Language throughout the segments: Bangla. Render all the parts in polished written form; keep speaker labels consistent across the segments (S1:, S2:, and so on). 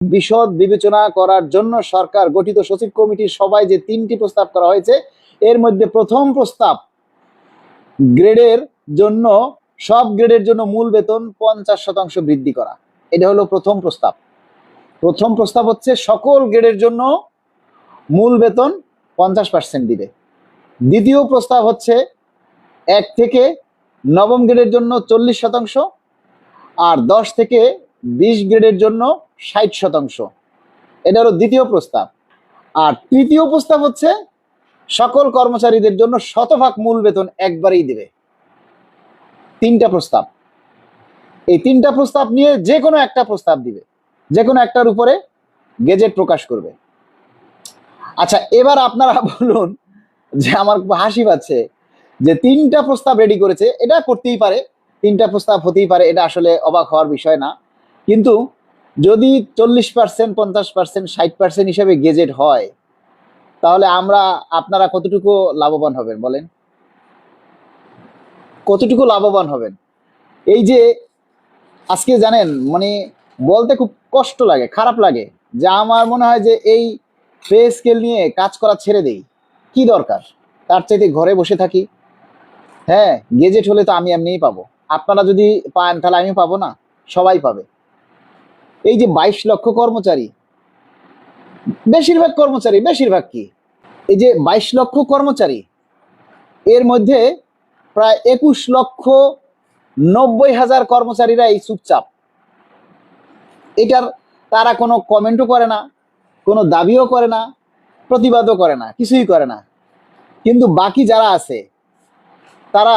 S1: বিশদ বিবেচনা করার জন্য সরকার গঠিত সচিব কমিটির সভায় যে 3টি প্রস্তাব করা হয়েছে, এর মধ্যে প্রথম প্রস্তাব গ্রেডের জন্য, সব গ্রেডের জন্য মূল বেতন 50% বৃদ্ধি করা। এটা হলো প্রথম প্রস্তাব। প্রথম প্রস্তাব হচ্ছে সকল গ্রেডের জন্য মূল বেতন 50% দিবে। দ্বিতীয় প্রস্তাব হচ্ছে 1 থেকে 9ম গ্রেডের জন্য 40%, আর 10 থেকে 20 গ্রেডের জন্য 60%। এটা হলো দ্বিতীয় প্রস্তাব। আর তৃতীয় প্রস্তাব হচ্ছে সকল কর্মচারীদের জন্য 100% মূল বেতন একবারেই দিবে। 3টা প্রস্তাব। এই 3টা প্রস্তাব নিয়ে যে কোনো একটা প্রস্তাব দিবে, যে কোনো একটার উপরে গেজেট প্রকাশ করবে। আচ্ছা, এবার আপনারা বলুন, যে আমার হাসি পাচ্ছে যে 3টা প্রস্তাব রেডি করেছে, এটা করতেই পারে, 3টা প্রস্তাব হতেই পারে, এটা আসলে অবাক হওয়ার বিষয় না। কিন্তু যদি 40%, 50%, 60% হিসেবে গেজেট হয়, তাহলে আপনারা কতটুকু লাভবান হবেন বলেন? কতটুকু লাভবান হবেন? এই যে আজকে জানেন, মানে বলতে খুব কষ্ট লাগে, খারাপ লাগে, যে আমার মনে হয় যে এই পে স্কেল নিয়ে কাজ করা ছেড়ে দেই, কি দরকার? তার চাইতে ঘরে বসে থাকি। হ্যাঁ, গেজেট হলে তো আমি এমনিই পাবো, আপনারা যদি পান তাহলে আমি পাবো না? সবাই পাবে। এই যে 22 লক্ষ কর্মচারী, বেশিরভাগ কি, এই যে 22 লক্ষ কর্মচারী, এর মধ্যে প্রায় 21,90,000 কর্মচারীরা এই চুপচাপ। এটার তারা কোনো কমেন্টও করে না, কোনো দাবিও করে না, প্রতিবাদও করে না, কিছুই করে না। কিন্তু বাকি যারা আছে তারা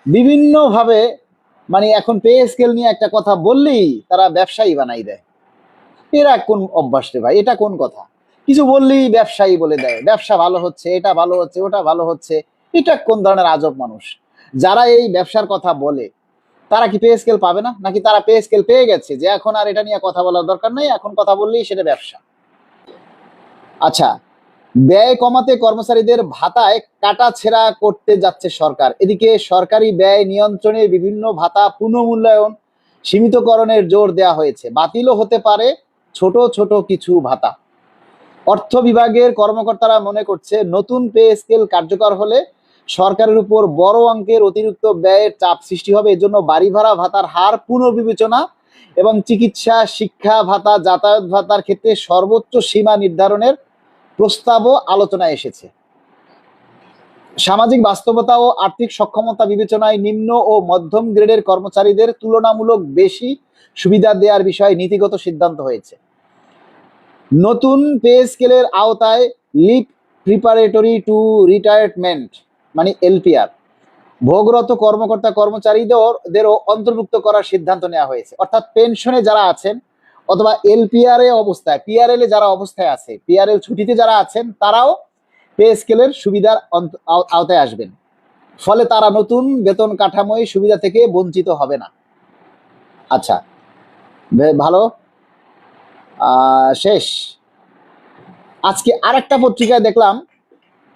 S1: বিভিন্নভাবে, মানে এখন পে স্কেল নিয়ে একটা কথা বললেই তারা ব্যবসায়ী বানাই দেয়। এরা কোন অভ্যাস রে ভাই? এটা কোন কথা? কিছু বললেই ব্যবসায়ী বলে দেয়, ব্যবসা ভালো হচ্ছে, এটা ভালো হচ্ছে, ওটা ভালো হচ্ছে। এটা কোন ধরনের আজব মানুষ? যারা এই ব্যবসার কথা বলে তারা কি পে স্কেল পাবে না? নাকি তারা পে স্কেল পেয়ে গেছে, যে এখন আর এটা নিয়ে কথা বলার দরকার নেই, এখন কথা বললেই সেটা ব্যবসা? আচ্ছা, ব্যয় কমাতে কর্মচারীদের ভাতায় কাটাছেঁড়া করতে যাচ্ছে সরকার। এদিকে সরকারি ব্যয় নিয়ন্ত্রণে বিভিন্ন ভাতা পুনঃমূল্যায়ন, সীমিতকরণের জোর দেওয়া হয়েছে। বাতিলও হতে পারে ছোট ছোট কিছু ভাতা। অর্থ বিভাগের কর্মকর্তারা মনে করছে, নতুন পে স্কেল কার্যকর হলে সরকারের উপর বড় অঙ্কের অতিরিক্ত ব্যয়ের চাপ সৃষ্টি হবে। এজন্য বাড়ি ভাড়া ভাতার হার পুনর্বিবেচনা এবং চিকিৎসা, শিক্ষা ভাতা, যাতায়াত ভাতার ক্ষেত্রে সর্বোচ্চ সীমা নির্ধারণের প্রস্তাবও আলোচনায় এসেছে। সামাজিক বাস্তবতা ও আর্থিক সক্ষমতা বিবেচনায় নিম্ন ও মধ্যম গ্রেডের কর্মচারীদের তুলনামূলক বেশি সুবিধা দেওয়ার বিষয়ে নীতিগত সিদ্ধান্ত হয়েছে। নতুন পে স্কেলের আওতায় লিভ প্রিপারেটরি টু রিটায়ারমেন্ট, মানে এলপিআর, ভোগরত কর্মকর্তা কর্মচারীদেরও অন্তর্ভুক্ত করার সিদ্ধান্ত নেওয়া হয়েছে। অর্থাৎ পেনশনে যারা আছেন অথবা এলপিআর অবস্থায়, পিআরএল এ যারা অবস্থায় আছে, পিআরএল ছুটিতে যারা আছেন, তারাও পে স্কেলের সুবিধার আওতায় আসবেন। ফলে তারা নতুন বেতন কাঠামোয় সুবিধা থেকে বঞ্চিত হবে না। আচ্ছা, ভালো। শেষ। আজকে আরেকটা পত্রিকায় দেখলাম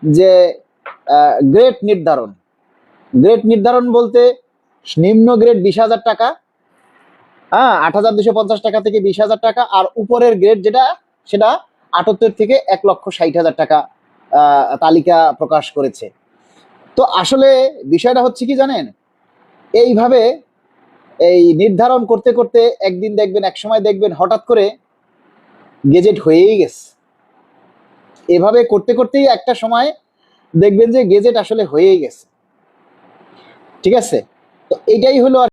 S1: যে গ্রেড নির্ধারণ বলতে নিম্ন গ্রেড 20,000 টাকা, 8,250 টাকা থেকে 20,000 টাকা, আর উপরের গ্রেড যেটা সেটা 78 থেকে 1,60,000 টাকা তালিকা প্রকাশ করেছে। তো আসলে বিষয়টা হচ্ছে কি জানেন, এইভাবে এই নির্ধারণ করতে করতে একদিন দেখবেন, এক সময় দেখবেন হঠাৎ করে গেজেট হয়েই গেছে। এভাবে করতে করতেই একটা সময় দেখবেন যে গেজেট আসলে হয়েই গেছে। ঠিক আছে? তো এটাই হলো